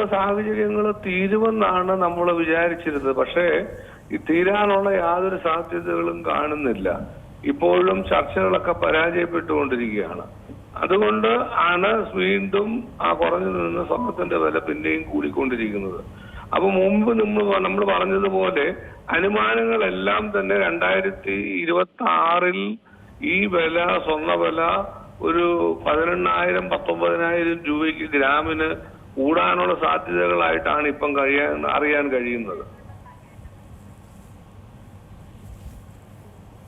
ഇപ്പോഴത്തെ സാഹചര്യങ്ങൾ തീരുമെന്നാണ് നമ്മൾ വിചാരിച്ചിരുന്നത്. പക്ഷേ ഈ തീരാനുള്ള യാതൊരു സാധ്യതകളും കാണുന്നില്ല. ഇപ്പോഴും ചർച്ചകളൊക്കെ പരാജയപ്പെട്ടുകൊണ്ടിരിക്കുകയാണ്. അതുകൊണ്ട് ആണ് വീണ്ടും ആ കുറഞ്ഞു നിന്ന് സ്വർണത്തിന്റെ വില പിന്നെയും കൂടിക്കൊണ്ടിരിക്കുന്നത്. അപ്പൊ മുമ്പ് നമ്മൾ പറഞ്ഞതുപോലെ അനുമാനങ്ങളെല്ലാം തന്നെ 2026 ഈ വില, സ്വർണ്ണ വില ഒരു 18,000-19,000 രൂപയ്ക്ക് ഗ്രാമിന് കൂടാനുള്ള സാധ്യതകളായിട്ടാണ് ഇപ്പം അറിയാൻ കഴിയുന്നത്.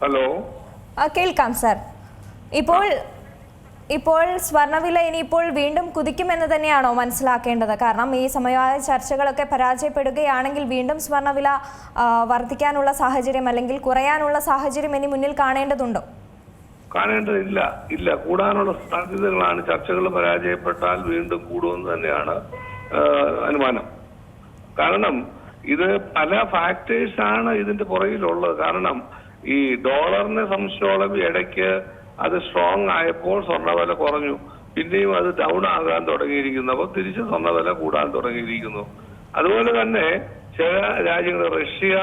ഹലോ, കേൾക്കാം സർ. ഇപ്പോൾ സ്വർണ്ണവില ഇനിയിപ്പോൾ വീണ്ടും കുതിക്കുമെന്ന് തന്നെയാണോ മനസ്സിലാക്കേണ്ടത്? കാരണം ഈ സമയമായ ചർച്ചകളൊക്കെ പരാജയപ്പെടുകയാണെങ്കിൽ വീണ്ടും സ്വർണ്ണവില വർദ്ധിക്കാനുള്ള സാഹചര്യം അല്ലെങ്കിൽ കുറയാനുള്ള സാഹചര്യം ഇനി മുന്നിൽ കാണേണ്ടതുണ്ടോ? ഇല്ല, കൂടാനുള്ള സാധ്യതകളാണ്. ചർച്ചകൾ പരാജയപ്പെട്ടാൽ വീണ്ടും കൂടുമെന്ന് തന്നെയാണ് അനുമാനം. കാരണം ഇത് പല ഫാക്ടേഴ്സാണ് ഇതിന്റെ പുറകിലുള്ളത്. കാരണം ഈ ഡോളറിനെ സംബന്ധിച്ചോളം ഇടയ്ക്ക് അത് സ്ട്രോങ് ആയപ്പോൾ സ്വർണ്ണവില കുറഞ്ഞു, പിന്നെയും അത് ഡൗൺ ആകാൻ തുടങ്ങിയിരിക്കുന്നു. അപ്പോൾ തിരിച്ച് സ്വർണ്ണവില കൂടാൻ തുടങ്ങിയിരിക്കുന്നു. അതുപോലെ തന്നെ ചില രാജ്യങ്ങൾ, റഷ്യ,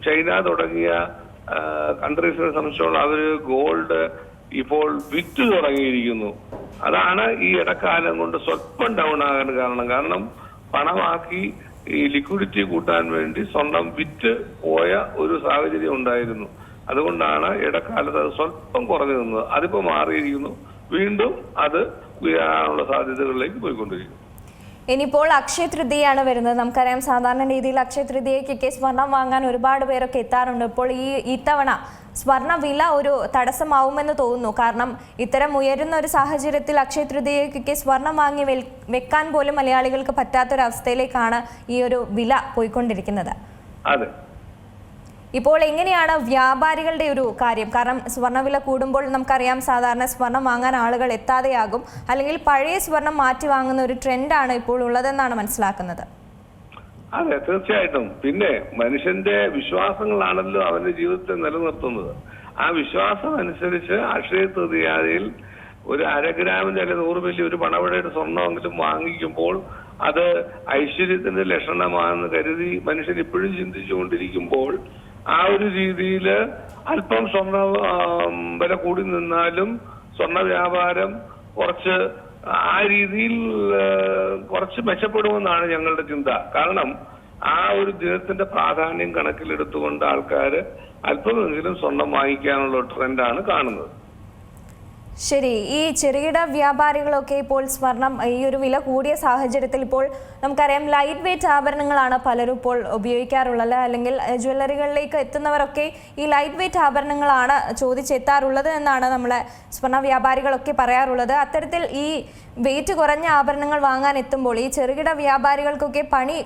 ചൈന തുടങ്ങിയ കൺട്രീസിനെ സംബന്ധിച്ചോളം അവര് ഗോൾഡ് ഇപ്പോൾ വിറ്റ് തുടങ്ങിയിരിക്കുന്നു. അതാണ് ഈ ഇടക്കാലം കൊണ്ട് സ്വല്പം ഡൗൺ ആകാൻ കാരണം പണമാക്കി ഈ ലിക്വിഡിറ്റി കൂട്ടാൻ വേണ്ടി സ്വർണം വിറ്റ് പോയ ഒരു സാഹചര്യം ഉണ്ടായിരുന്നു. അതുകൊണ്ടാണ് ഇടക്കാലത്ത് അത് സ്വല്പം കുറഞ്ഞു നിന്നത്. അതിപ്പോ മാറിയിരിക്കുന്നു, വീണ്ടും അത് ഉയരാനുള്ള സാധ്യതകളിലേക്ക് പോയിക്കൊണ്ടിരിക്കുന്നു. ഇനിയിപ്പോൾ അക്ഷയ തൃതീയാണ് വരുന്നത്. നമുക്കറിയാം സാധാരണ രീതിയിൽ അക്ഷയ തൃതീയയ്ക്കൊക്കെ സ്വർണം വാങ്ങാൻ ഒരുപാട് പേരൊക്കെ എത്താറുണ്ട്. ഇപ്പോൾ ഇത്തവണ സ്വർണ്ണ വില ഒരു തടസ്സമാവുമെന്ന് തോന്നുന്നു. കാരണം ഇത്തരം ഉയരുന്ന ഒരു സാഹചര്യത്തിൽ അക്ഷയ തൃതീയയ്ക്കൊക്കെ സ്വർണം വാങ്ങി വെക്കാൻ പോലും മലയാളികൾക്ക് പറ്റാത്തൊരവസ്ഥയിലേക്കാണ് ഈ ഒരു വില പോയിക്കൊണ്ടിരിക്കുന്നത്. അതെ, ഇപ്പോൾ എങ്ങനെയാണ് വ്യാപാരികളുടെ ഒരു കാര്യം? കാരണം സ്വർണ്ണവില കൂടുമ്പോൾ നമുക്കറിയാം സാധാരണ സ്വർണം വാങ്ങാൻ ആളുകൾ എത്താതെയാകും, അല്ലെങ്കിൽ പഴയ സ്വർണം മാറ്റി വാങ്ങുന്ന ഒരു ട്രെൻഡാണ് ഇപ്പോൾ ഉള്ളതെന്നാണ് മനസ്സിലാക്കുന്നത്. അതെ, തീർച്ചയായിട്ടും. പിന്നെ മനുഷ്യന്റെ വിശ്വാസങ്ങളാണല്ലോ അവന്റെ ജീവിതത്തെ നിലനിർത്തുന്നത്. ആ വിശ്വാസം അനുസരിച്ച് അക്ഷയ തൃതീയയിൽ ഒരു 1/2 ഗ്രാമിന്റെ അല്ലെങ്കിൽ 100 മില്ലി ഒരു പണവടയുടെ സ്വർണ്ണമെങ്കിലും വാങ്ങിക്കുമ്പോൾ അത് ഐശ്വര്യത്തിന്റെ ലക്ഷണമാണെന്ന് കരുതി മനുഷ്യൻ ഇപ്പോഴും ചിന്തിച്ചുകൊണ്ടിരിക്കുമ്പോൾ ആ ഒരു രീതിയിൽ അല്പം സ്വർണ്ണ വില കൂടി നിന്നാലും സ്വർണ്ണ വ്യാപാരം കുറച്ച് ആ രീതിയിൽ കുറച്ച് മെച്ചപ്പെടുമെന്നാണ് ഞങ്ങളുടെ ചിന്ത. കാരണം ആ ഒരു ദിനത്തിന്റെ പ്രാധാന്യം കണക്കിലെടുത്തുകൊണ്ട് ആൾക്കാര് അല്പമെങ്കിലും സ്വർണം വാങ്ങിക്കാനുള്ള ട്രെൻഡാണ് കാണുന്നത്. ശരി, ഈ ചെറുകിട വ്യാപാരികളൊക്കെ ഇപ്പോൾ സ്വർണം ഈ ഒരു വില കൂടിയ സാഹചര്യത്തിൽ ഇപ്പോൾ നമുക്കറിയാം ലൈറ്റ് വെയിറ്റ് ആഭരണങ്ങളാണ് പലരും ഇപ്പോൾ ഉപയോഗിക്കാറുള്ളത്, അല്ലെങ്കിൽ ജ്വല്ലറികളിലേക്ക് എത്തുന്നവരൊക്കെ ഈ ലൈറ്റ് വെയിറ്റ് ആഭരണങ്ങളാണ് ചോദിച്ചെത്താറുള്ളത് എന്നാണ് നമ്മളെ സ്വർണ്ണ വ്യാപാരികളൊക്കെ പറയാറുള്ളത്. അത്തരത്തിൽ ഈ വെയിറ്റ് കുറഞ്ഞ ആഭരണങ്ങൾ വാങ്ങാൻ എത്തുമ്പോൾ ഈ ചെറുകിട വ്യാപാരികൾക്കൊക്കെ പണി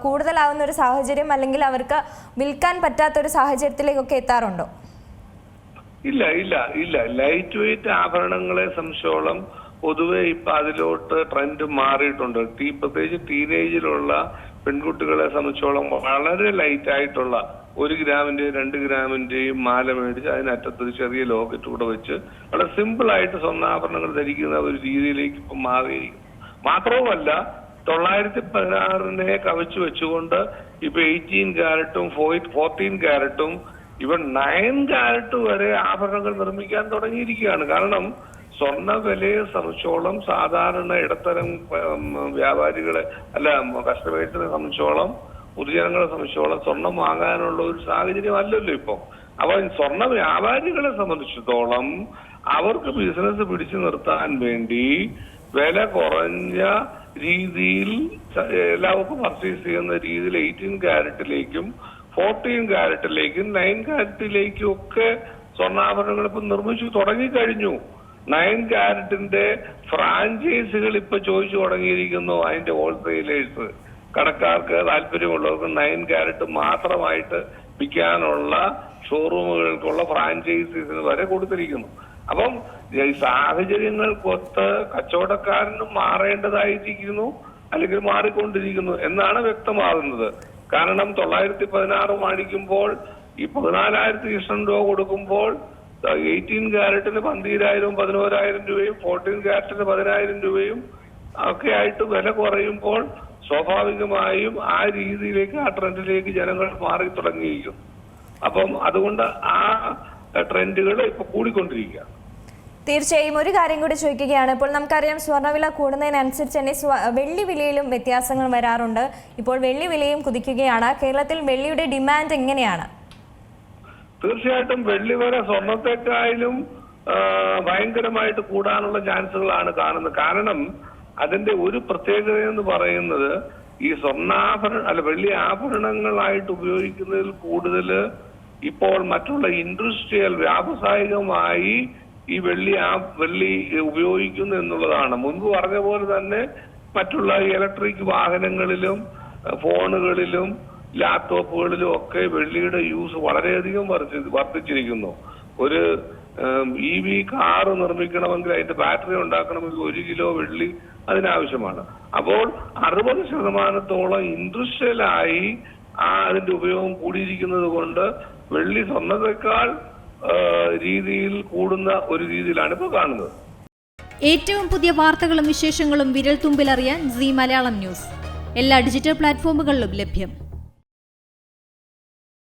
കൂടുതലാവുന്ന ഒരു സാഹചര്യം, അല്ലെങ്കിൽ അവർക്ക് വിൽക്കാൻ പറ്റാത്തൊരു സാഹചര്യത്തിലേക്കൊക്കെ എത്താറുണ്ടോ? ഇല്ല, ലൈറ്റ് വെയിറ്റ് ആഭരണങ്ങളെ സംബന്ധിച്ചോളം പൊതുവെ ഇപ്പൊ അതിലോട്ട് ട്രെൻഡ് മാറിയിട്ടുണ്ട്. പ്രത്യേകിച്ച് ടീനേജിലുള്ള പെൺകുട്ടികളെ സംബന്ധിച്ചോളം വളരെ ലൈറ്റ് ആയിട്ടുള്ള 1 ഗ്രാമിന്റെയും 2 ഗ്രാമിന്റെയും മാല മേടിച്ച് അതിനറ്റത്തൊരു ചെറിയ ലോക്കറ്റ് കൂടെ വെച്ച് വളരെ സിമ്പിൾ ആയിട്ട് സ്വർണ്ണാഭരണങ്ങൾ ധരിക്കുന്ന ഒരു രീതിയിലേക്ക് ഇപ്പൊ മാറിയിരിക്കും. മാത്രവുമല്ല 916 കവച്ചു വെച്ചുകൊണ്ട് ഇപ്പൊ 18 ക്യാരറ്റും 14 ക്യാരറ്റും ഇവൻ 9 ക്യാരറ്റ് വരെ ആഭരണങ്ങൾ നിർമ്മിക്കാൻ തുടങ്ങിയിരിക്കുകയാണ്. കാരണം സ്വർണ്ണ വിലയെ സംബന്ധിച്ചോളം സാധാരണ ഇടത്തരം വ്യാപാരികളെ കസ്റ്റമേഴ്സിനെ സംബന്ധിച്ചോളം പൊതുജനങ്ങളെ സംബന്ധിച്ചോളം സ്വർണം വാങ്ങാനുള്ള ഒരു സാഹചര്യം അല്ലല്ലോ ഇപ്പൊ. അപ്പൊ സ്വർണ്ണ വ്യാപാരികളെ സംബന്ധിച്ചിടത്തോളം അവർക്ക് ബിസിനസ് പിടിച്ചു നിർത്താൻ വേണ്ടി വില കുറഞ്ഞ രീതിയിൽ എല്ലാവർക്കും പർച്ചേസ് ചെയ്യുന്ന രീതിയിൽ 18 ക്യാരറ്റിലേക്കും 14 ക്യാരറ്റിലേക്കും 9 ക്യാരറ്റിലേക്കും ഒക്കെ സ്വർണ്ണാഭരണങ്ങൾ ഇപ്പൊ നിർമ്മിച്ചു തുടങ്ങിക്കഴിഞ്ഞു. 9 ക്യാരറ്റിന്റെ ഫ്രാഞ്ചൈസികൾ ഇപ്പൊ ചോദിച്ചു തുടങ്ങിയിരിക്കുന്നു. അതിന്റെ ഹോൾസെയിലേഴ്സ്, കടക്കാർക്ക് താല്പര്യമുള്ളവർക്ക് 9 ക്യാരറ്റ് മാത്രമായിട്ട് വിൽക്കാനുള്ള ഷോറൂമുകൾക്കുള്ള ഫ്രാഞ്ചൈസീസിന് വരെ കൊടുത്തിരിക്കുന്നു. അപ്പം ഈ സാഹചര്യങ്ങൾക്കൊത്ത് കച്ചവടക്കാരനും മാറേണ്ടതായിരിക്കുന്നു, അല്ലെങ്കിൽ മാറിക്കൊണ്ടിരിക്കുന്നു എന്നാണ് വ്യക്തമാകുന്നത്. കാരണം 916 മേടിക്കുമ്പോൾ ഈ 14,000 രൂപ കൊടുക്കുമ്പോൾ 18 ക്യാരറ്റിന് 12,000 11,000 രൂപയും 14 ക്യാരറ്റിന് 10,000 രൂപയും ഒക്കെ ആയിട്ട് വില കുറയുമ്പോൾ സ്വാഭാവികമായും ആ രീതിയിലേക്ക്, ആ ട്രെൻഡിലേക്ക് ജനങ്ങൾ മാറി തുടങ്ങിയിരിക്കും. അപ്പം അതുകൊണ്ട് ആ ട്രെൻഡുകൾ ഇപ്പൊ കൂടിക്കൊണ്ടിരിക്കുക. തീർച്ചയായും ഒരു കാര്യം കൂടി ചോദിക്കുകയാണ്. ഇപ്പോൾ നമുക്കറിയാം സ്വർണ്ണവില കൂടുന്നതിനനുസരിച്ച് തന്നെ വെള്ളി വിലയിലും വ്യത്യാസങ്ങൾ വരാറുണ്ട്. ഇപ്പോൾ വെള്ളി വിലയും കുതിക്കുകയാണ്. കേരളത്തിൽ വെള്ളിയുടെ ഡിമാൻഡ് എങ്ങനെയാണ്? തീർച്ചയായിട്ടും വെള്ളി വില സ്വർണത്തെക്കാളും ഭയങ്കരമായിട്ട് കൂടാനുള്ള ചാൻസുകളാണ് കാണുന്നത്. കാരണം അതിന്റെ ഒരു പ്രത്യേകത എന്ന് പറയുന്നത് ഈ വെള്ളി ആഭരണങ്ങളായിട്ട് ഉപയോഗിക്കുന്നതിൽ കൂടുതൽ ഇപ്പോൾ മറ്റുള്ള ഇൻഡസ്ട്രിയൽ വ്യാവസായികമായി ഈ വെള്ളി ഉപയോഗിക്കുന്നു എന്നുള്ളതാണ്. മുൻപ് പറഞ്ഞ പോലെ തന്നെ മറ്റുള്ള ഇലക്ട്രിക് വാഹനങ്ങളിലും ഫോണുകളിലും ലാപ്ടോപ്പുകളിലും ഒക്കെ വെള്ളിയുടെ യൂസ് വളരെയധികം വർദ്ധിച്ചിരിക്കുന്നു. ഒരു EV കാറ് നിർമ്മിക്കണമെങ്കിൽ അതിന്റെ ബാറ്ററി ഉണ്ടാക്കണമെങ്കിൽ 1 കിലോ വെള്ളി അതിനാവശ്യമാണ്. അപ്പോൾ 60% ഇൻഡസ്ട്രിയലായി അതിന്റെ ഉപയോഗം കൂടിയിരിക്കുന്നത് കൊണ്ട് വെള്ളി സ്വർണ്ണത്തെക്കാൾ രീതിയിൽ കൂടുന്ന ഒരു രീതിയിലാണ് ഇപ്പോൾ കാണുന്നത്. ഏറ്റവും പുതിയ വാർത്തകളും വിശേഷങ്ങളും വിരൽ തുമ്പിലറിയാൻ സീ മലയാളം ന്യൂസ് എല്ലാ ഡിജിറ്റൽ പ്ലാറ്റ്ഫോമുകളിലും ലഭ്യം.